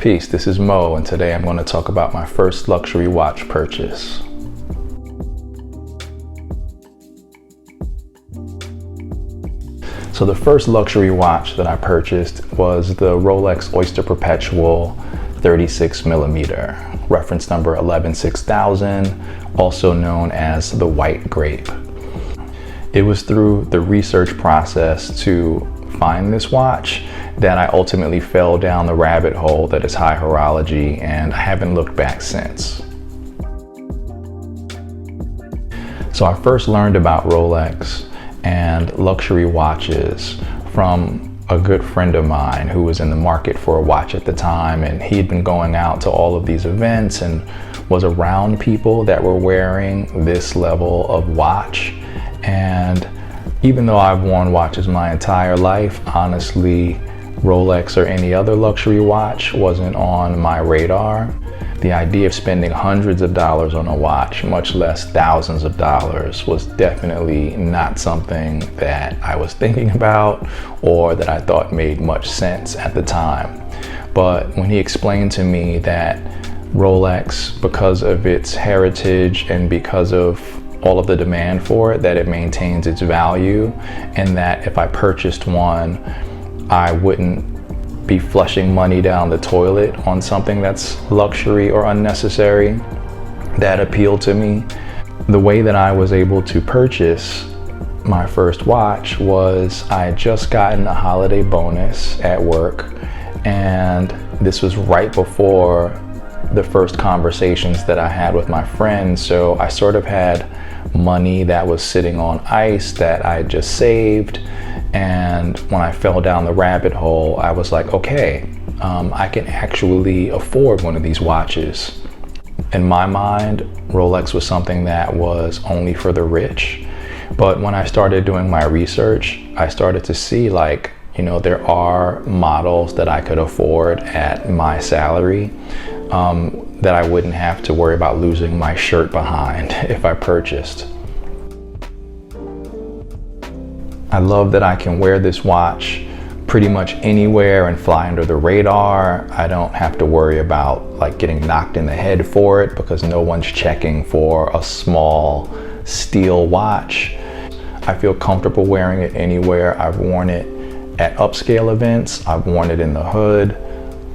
Peace, this is Mo, and today I'm going to talk about my first luxury watch purchase. So the first luxury watch that I purchased was the Rolex Oyster Perpetual 36mm, reference number 116000, also known as the White Grape. It was through the research process to find this watch that I ultimately fell down the rabbit hole that is high horology, and I haven't looked back since. So I first learned about Rolex and luxury watches from a good friend of mine who was in the market for a watch at the time, and he'd been going out to all of these events and was around people that were wearing this level of watch. And even though I've worn watches my entire life, honestly, Rolex or any other luxury watch wasn't on my radar. The idea of spending hundreds of dollars on a watch, much less thousands of dollars, was definitely not something that I was thinking about or that I thought made much sense at the time. But when he explained to me that Rolex, because of its heritage and because of all of the demand for it, that it maintains its value, and that if I purchased one, I wouldn't be flushing money down the toilet on something that's luxury or unnecessary, that appealed to me. The way that I was able to purchase my first watch was I had just gotten a holiday bonus at work, and this was right before the first conversations that I had with my friends. So I sort of had money that was sitting on ice that I just saved. And when I fell down the rabbit hole, I was like, okay, I can actually afford one of these watches. In my mind, Rolex was something that was only for the rich. But when I started doing my research, I started to see, like, there are models that I could afford at my salary that I wouldn't have to worry about losing my shirt behind if I purchased. I love that I can wear this watch pretty much anywhere and fly under the radar. I don't have to worry about like getting knocked in the head for it because no one's checking for a small steel watch. I feel comfortable wearing it anywhere. I've worn it at upscale events. I've worn it in the hood.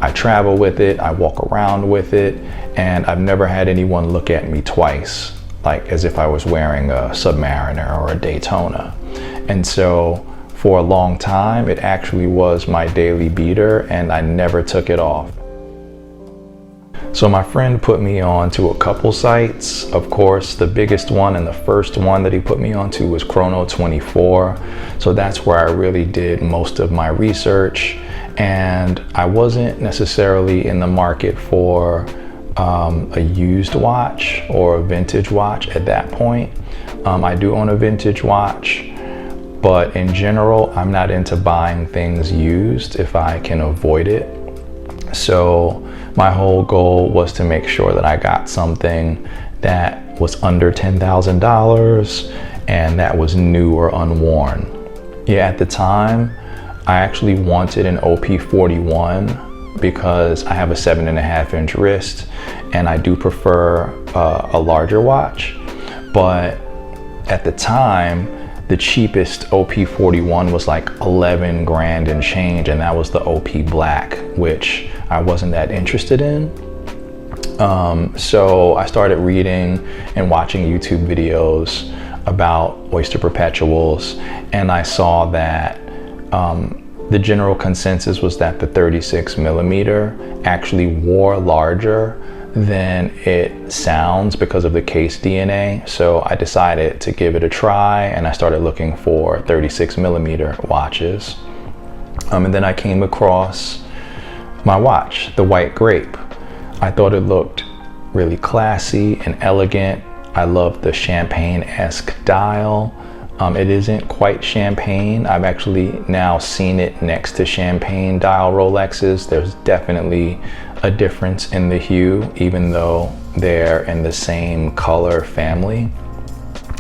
I travel with it. I walk around with it, and I've never had anyone look at me twice, like as if I was wearing a Submariner or a Daytona. And so for a long time, it actually was my daily beater, and I never took it off. So my friend put me on to a couple sites. Of course, the biggest one and the first one that he put me onto was Chrono24. So that's where I really did most of my research. And I wasn't necessarily in the market for a used watch or a vintage watch at that point. I do own a vintage watch, but in general, I'm not into buying things used if I can avoid it. So my whole goal was to make sure that I got something that was under $10,000 and that was new or unworn. Yeah, at the time, I actually wanted an OP41 because I have a 7.5-inch wrist and I do prefer a larger watch. But at the time, the cheapest OP41 was like 11 grand and change, and that was the OP Black, which I wasn't that interested in. So I started reading and watching YouTube videos about Oyster Perpetuals, and I saw that the general consensus was that the 36mm actually wore larger than it sounds because of the case DNA. So I decided to give it a try, and I started looking for 36mm watches. And then I came across my watch, the White Grape. I thought it looked really classy and elegant. I loved the champagne-esque dial. It isn't quite champagne. I've actually now seen it next to champagne dial Rolexes. There's definitely a difference in the hue, even though they're in the same color family.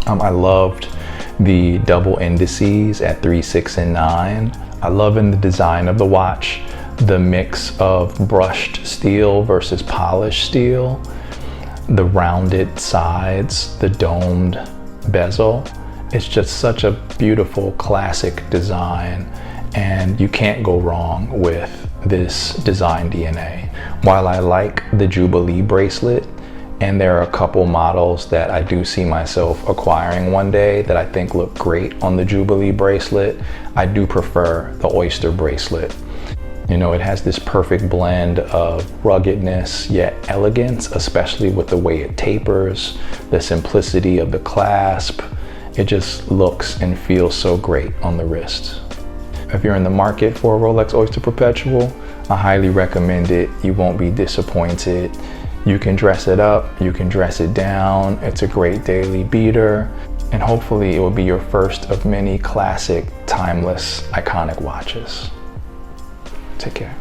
I loved the double indices at 3, 6, and 9. I love in the design of the watch The mix of brushed steel versus polished steel, the rounded sides, the domed bezel. It's just such a beautiful classic design, and you can't go wrong with this design DNA. While I like the Jubilee bracelet, and there are a couple models that I do see myself acquiring one day that I think look great on the Jubilee bracelet, I do prefer the Oyster bracelet. You know, it has this perfect blend of ruggedness yet elegance, especially with the way it tapers, the simplicity of the clasp. It just looks and feels so great on the wrist. If you're in the market for a Rolex Oyster Perpetual, I highly recommend it. You won't be disappointed. You can dress it up, you can dress it down. It's a great daily beater, and hopefully it will be your first of many classic, timeless, iconic watches. Take care.